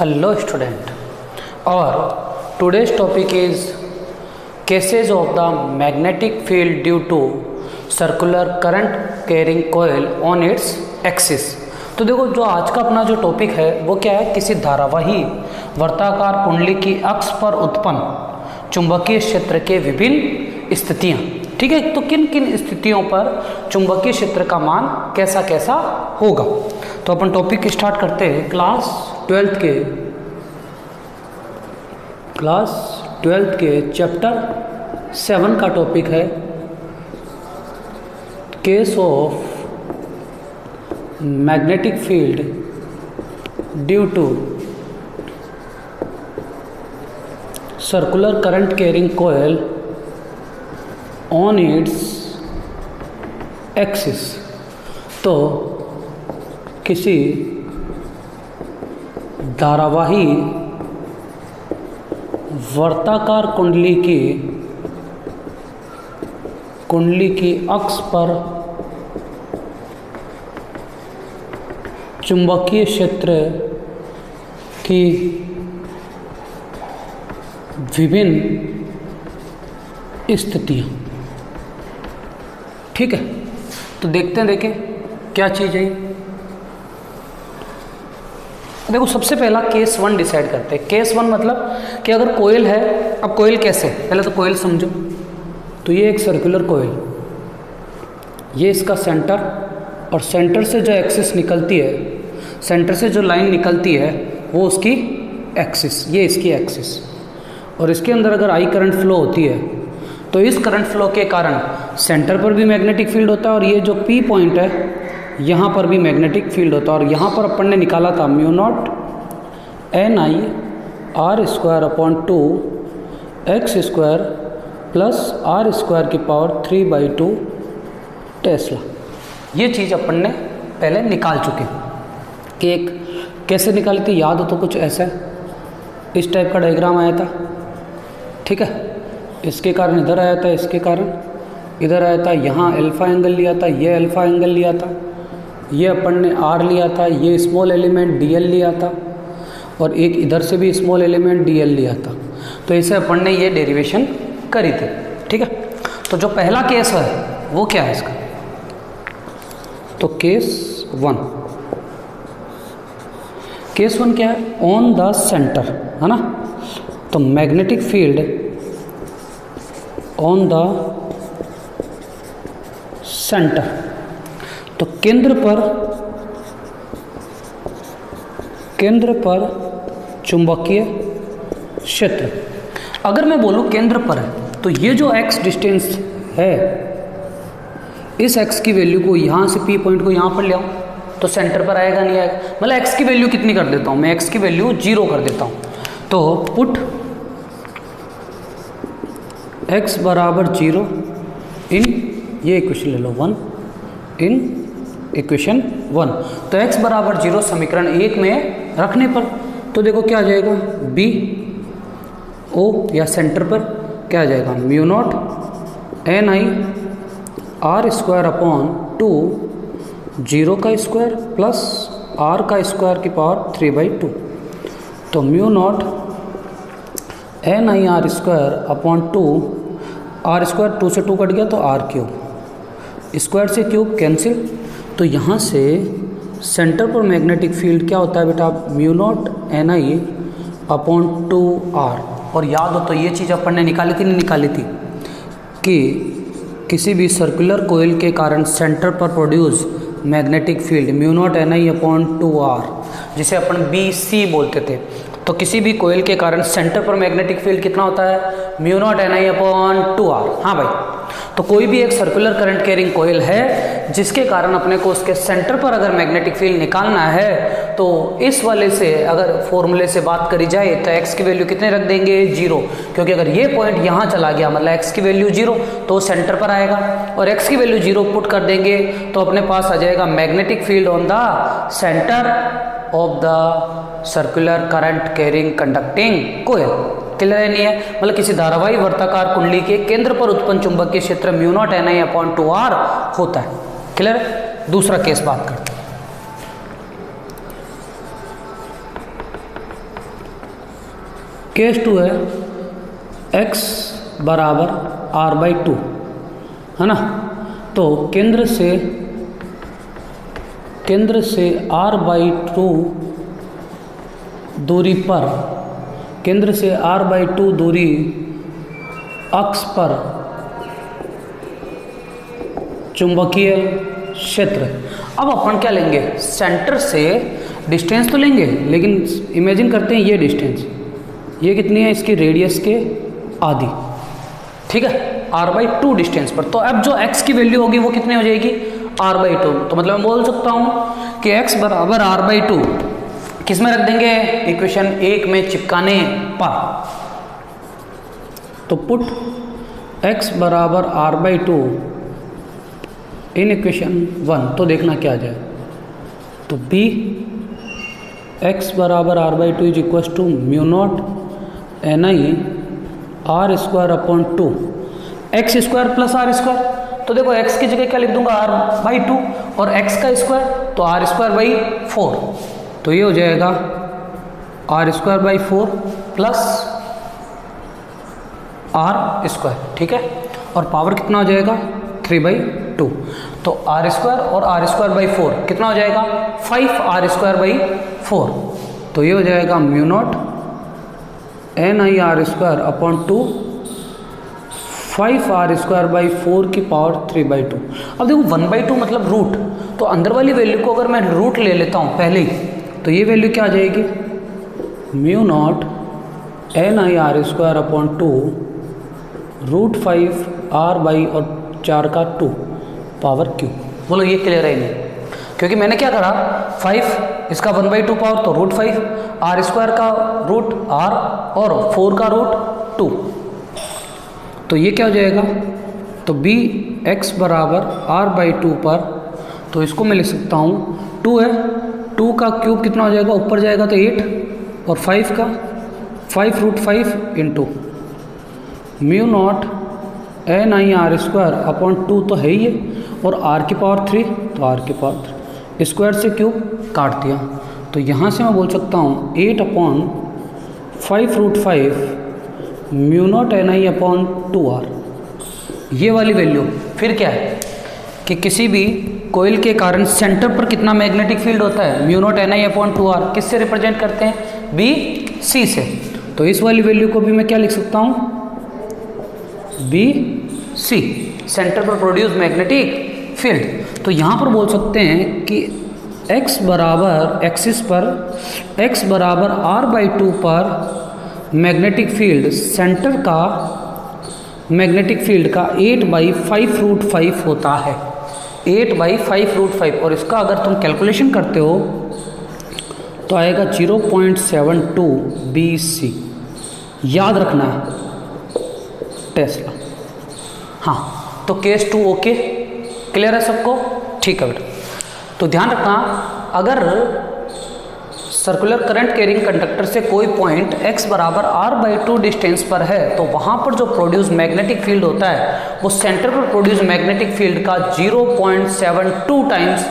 Hello student, और today's topic is cases of the magnetic field due to circular current carrying coil on its axis। तो देखो जो आज का अपना जो टॉपिक है वो क्या है, किसी धारावाही वर्ताकार कुंडली की अक्ष पर उत्पन्न चुंबकीय क्षेत्र के विभिन्न स्थितियां। ठीक है, तो किन किन स्थितियों पर चुंबकीय क्षेत्र का मान कैसा कैसा होगा। तो अपन टॉपिक स्टार्ट करते हैं। क्लास ट्वेल्थ के चैप्टर 7 का टॉपिक है case of magnetic field due to circular current carrying coil on its axis. तो किसी धारावाही वर्ताकार कुंडली की अक्ष पर चुंबकीय क्षेत्र की विभिन्न स्थितियां। ठीक है, तो देखते हैं, देखें क्या चीज़ है। देखो सबसे पहला केस 1 डिसाइड करते हैं। केस 1 मतलब कि अगर कोयल है, अब कोयल कैसे, पहले तो कोयल समझो। तो ये एक सर्कुलर कोयल, ये इसका सेंटर, और सेंटर से जो एक्सिस निकलती है, सेंटर से जो लाइन निकलती है वो उसकी एक्सिस, ये इसकी एक्सिस। और इसके अंदर अगर आई करंट फ्लो होती है तो इस करंट फ्लो के कारण सेंटर पर भी मैग्नेटिक फील्ड होता है, और ये जो पी पॉइंट है यहाँ पर भी मैग्नेटिक फील्ड होता है। और यहाँ पर अपन ने निकाला था μ0 NI r² / 2 x² plus r² की पावर 3/2 टेस्ला। ये चीज़ अपन ने पहले निकाल चुके कि एक कैसे निकाली थी, याद हो तो कुछ ऐसा इस टाइप का डायग्राम आया था। ठीक है, इसके कारण इधर आया था, इसके कारण इधर आया था, यहाँ अल्फा एंगल लिया था, ये अल्फा एंगल लिया था, ये अपन ने आर लिया था, ये स्मॉल एलिमेंट डीएल लिया था, और एक इधर से भी स्मॉल एलिमेंट डीएल लिया था। तो इसे अपन ने ये डेरिवेशन करी थी। ठीक है, तो जो पहला केस है वो क्या है इसका, तो केस 1 क्या है, ऑन द सेंटर, है ना। तो magnetic field on the centre, तो केंद्र पर चुंबकीय क्षेत्र। अगर मैं बोलूं केंद्र पर है तो ये जो x डिस्टेंस है, इस x की वैल्यू को यहाँ से P पॉइंट को यहाँ पर ले आऊँ तो सेंटर पर आएगा नहीं आएगा। मतलब x की वैल्यू कितनी कर देता हूँ मैं, x की वैल्यू 0 कर देता हूँ। तो पुट x बराबर 0 इन, ये इक्वेशन ले लो 1 इन इक्वेशन 1। तो x बराबर 0 समीकरण 1 में रखने पर तो देखो क्या आ जाएगा, B O या सेंटर पर क्या आ जाएगा, μ0 NI r² / 2 0 का स्क्वायर प्लस r का स्क्वायर की पावर 3/2। तो μ0 NI r² / 2, r² 2 से 2 कट गया तो r³ स्क्वायर से क्यूब कैंसिल। तो यहाँ से सेंटर पर मैग्नेटिक फील्ड क्या होता है बेटा, μ0 NI / 2r। और याद हो तो ये चीज़ अपन ने निकाली थी, नहीं निकाली थी, कि किसी भी सर्कुलर कोयल के कारण सेंटर पर produce magnetic field μ0 NI / 2r, जिसे अपन BC बोलते थे। तो किसी भी कोयल के कारण सेंटर पर मैग्नेटिक फील्ड कितना होता है, μ0 NI / 2r। हाँ भाई, तो कोई भी एक सर्कुलर करंट कैरिंग कोयल है जिसके कारण अपने को उसके सेंटर पर अगर मैग्नेटिक फील्ड निकालना है, तो इस वाले से अगर फॉर्मूले से बात करी जाए तो x की वैल्यू कितने रख देंगे, 0। क्योंकि अगर ये पॉइंट यहाँ चला गया मतलब x की वैल्यू 0 तो सेंटर पर आएगा, और x की वैल्यू 0 पुट कर देंगे तो अपने पास आ जाएगा magnetic field on the centre of the circular current carrying conducting coil. Clear है नहीं है, मतलब किसी धारावाही वर्ताकार कुंडली के केंद्र पर उत्पन्न चुंबकीय क्षेत्र μ0 NI/2r होता है। क्लियर। दूसरा केस बात करते हैं। केस 2 है x बराबर r/2, है ना। तो केंद्र से r/2 दूरी पर, केंद्र से r/2 दूरी अक्ष पर चुंबकीय क्षेत्र। अब अपन क्या लेंगे, सेंटर से डिस्टेंस तो लेंगे, लेकिन इमेजिन करते हैं ये डिस्टेंस, ये कितनी है, इसकी रेडियस के आधी, ठीक है, r/2 डिस्टेंस पर। तो अब जो x की वैल्यू होगी वो कितनी हो जाएगी, r/2। तो मतलब मैं बोल सकता हूँ कि x बराबर r/2 किस में रख देंगे, इक्वेशन 1 में चिपकाने पर। तो पुट x बराबर r/2 इन इक्वेशन 1, तो देखना क्या आ जाए। तो b x बराबर r/2 is equal to mu naught ni r²/2 x² plus r²। तो देखो x की जगह क्या लिख दूंगा, r/2, और x का स्क्वायर तो r²/4। तो ये हो जाएगा r²/4 प्लस r², ठीक है। और पावर कितना हो जाएगा, 3/2। तो r² और r²/4 कितना हो जाएगा, 5r²/4। तो ये हो जाएगा mu naught ni r²/2 5r²/4 की पावर 3/2। अब देखो 1/2 मतलब रूट, तो अंदर वाली वैल्यू को अगर मैं रूट ले लेता हूँ पहले ही, तो ये वैल्यू क्या आ जाएगी, mu naught ni r²/2 √5r/ और 4 का 2 पावर क्यू। बोलो ये क्लियर है नहीं, क्योंकि मैंने क्या करा, 5 इसका 1/2 पावर तो √5, r² का रूट r और 4 का रूट 2। तो ये क्या हो जाएगा, तो b x बराबर r/2 पर, तो इसको मैं लिख सकता हूँ 2 है, 2 का क्यूब कितना हो जाएगा, ऊपर जाएगा तो 8, और 5 का 5√5 into mu naught ni r²/2 तो है ही है, और r की पावर 3, तो r की पावर 3 स्क्वायर से क्यूब काट दिया। तो यहाँ से मैं बोल सकता हूँ 8/5√5 म्यू नॉट ni/2r। ये वाली वैल्यू फिर क्या है कि किसी भी कोयल के कारण सेंटर पर कितना मैग्नेटिक फील्ड होता है, म्यू नॉट ni/2r किससे रिप्रेजेंट करते हैं, BC से। तो इस वाली वैल्यू को भी मैं क्या लिख सकता हूँ, BC, सेंटर पर प्रोड्यूस मैग्नेटिक फील्ड। तो यहाँ पर बोल सकते हैं कि x बराबर एक्सिस पर x बराबर r/2 पर मैग्नेटिक फील्ड, सेंटर का मैग्नेटिक फील्ड का 8/5√5 होता है, 8/5√5। और इसका अगर तुम कैलकुलेशन करते हो तो आएगा 0.72 BC। याद रखना है टेस्ला। हाँ, तो केस 2 ओके, क्लियर है सबको, ठीक है बेटा। तो ध्यान रखना, अगर सर्कुलर करंट कैरिंग कंडक्टर से कोई पॉइंट x बराबर r/2 डिस्टेंस पर है, तो वहाँ पर जो प्रोड्यूस मैग्नेटिक फील्ड होता है वो सेंटर पर प्रोड्यूस मैग्नेटिक फील्ड का 0.72 टाइम्स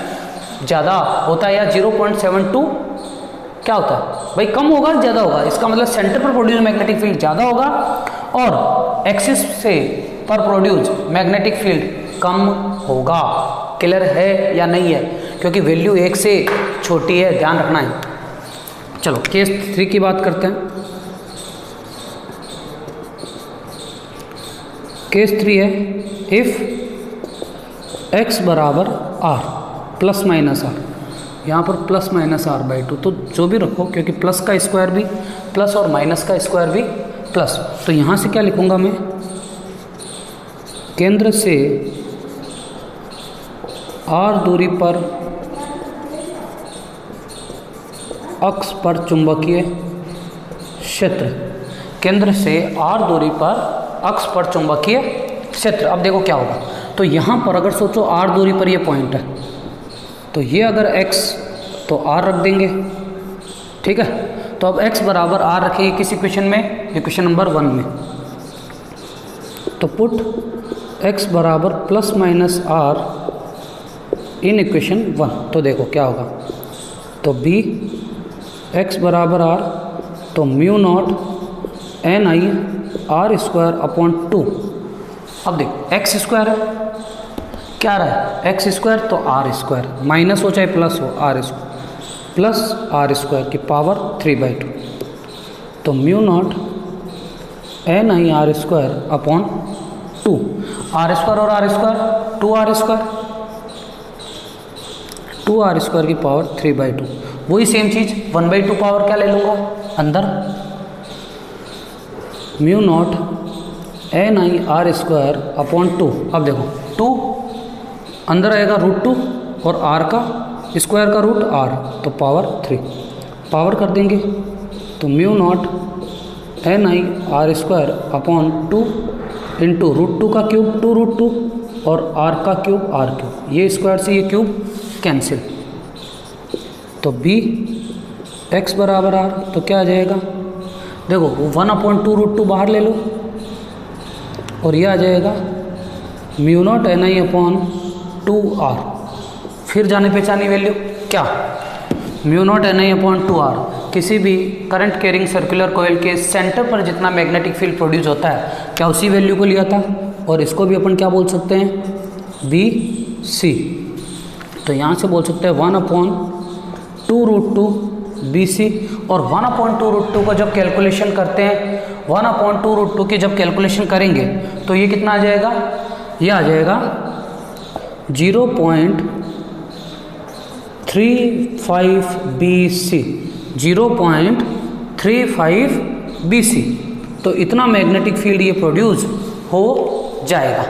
ज़्यादा होता है, या 0.72 क्या होता है भाई, कम होगा ज़्यादा होगा, इसका मतलब सेंटर पर प्रोड्यूस मैग्नेटिक फील्ड ज़्यादा होगा और एक्सिस से पर प्रोड्यूस मैग्नेटिक फील्ड कम होगा। क्लियर है या नहीं है, क्योंकि वैल्यू 1 से छोटी है, ध्यान रखना है। चलो केस 3 की बात करते हैं। केस 3 है इफ x बराबर r प्लस माइनस r, यहाँ पर प्लस माइनस r/2, तो जो भी रखो, क्योंकि प्लस का स्क्वायर भी प्लस और माइनस का स्क्वायर भी प्लस। तो यहाँ से क्या लिखूँगा मैं, केंद्र से r दूरी पर अक्ष पर चुंबकीय क्षेत्र, केंद्र से r दूरी पर अक्ष पर चुंबकीय क्षेत्र। अब देखो क्या होगा, तो यहाँ पर अगर सोचो r दूरी पर ये पॉइंट है, तो ये अगर x तो r रख देंगे, ठीक है। तो अब x बराबर r रखेंगे किस इक्वेशन में, इक्वेशन नंबर 1 में। तो पुट x बराबर plus minus r in equation 1। तो देखो क्या होगा, तो b x बराबर r, तो mu naught n i r square upon 2। अब देख एक्स स्क्वायर है, क्या रहा है एक्स स्क्वायर, तो आर स्क्वायर, माइनस हो चाहे प्लस हो, r square plus r square की पावर 3/2। तो mu naught n i r square upon 2, r square और r square 2r square, 2r square की पावर 3/2। वही सेम चीज़ 1/2 पावर क्या ले लूँगा अंदर, mu naught n i r square upon 2। अब देखो 2 अंदर आएगा √2 और r का स्क्वायर का रूट r, तो पावर 3 पावर कर देंगे, तो mu naught n i r square upon 2 into √2 का क्यूब 2√2 और r का क्यूब r3, ये स्क्वायर से ये क्यूब कैंसिल, तो b x बराबर r, तो क्या आ जाएगा देखो 1/2√2 बाहर ले लो और ये आ जाएगा म्यू नॉट एन आई अपॉन 2r। फिर जाने पहचानी वैल्यू क्या, म्यू नॉट एन आई अपॉन 2r, किसी भी करंट कैरिंग सर्कुलर कॉइल के सेंटर पर जितना मैग्नेटिक फील्ड प्रोड्यूस होता है क्या उसी वैल्यू को लिया था, और इसको भी अपन क्या बोल सकते हैं BC। तो यहाँ से बोल सकते हैं 1/2√2 BC, और 1/2√2 का जब कैलकुलेशन करते हैं, 1/2√2 की जब कैलकुलेशन करेंगे तो ये कितना आ जाएगा, ये आ जाएगा 0.35 BC, 0.35 BC। तो इतना मैग्नेटिक फील्ड ये प्रोड्यूस हो जाएगा।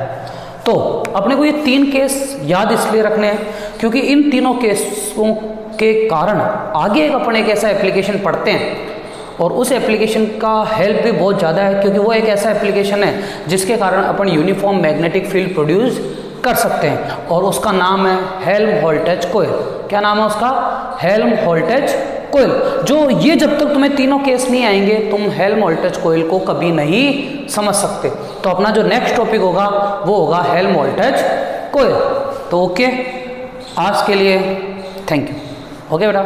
तो अपने को ये 3 केस याद इसलिए रखने हैं क्योंकि इन तीनों केसों के कारण आगे अपन एक ऐसा एप्लीकेशन पढ़ते हैं, और उस एप्लीकेशन का हेल्प भी बहुत ज़्यादा है क्योंकि वो एक ऐसा एप्लीकेशन है जिसके कारण अपन यूनिफॉर्म मैग्नेटिक फील्ड प्रोड्यूस कर सकते हैं, और उसका नाम है हेल्महोल्ट्ज़ कॉइल। क्या नाम है उसका, हेल्महोल्ट्ज़ कॉइल। जो ये जब तक तुम्हें तीनों केस नहीं आएंगे तुम हेल्महोल्ट्ज़ कॉइल को कभी नहीं समझ सकते। तो अपना जो नेक्स्ट टॉपिक होगा वो होगा हेल्महोल्ट्ज़ कॉइल। तो ओके, आज के लिए थैंक यू। ओके बेटा।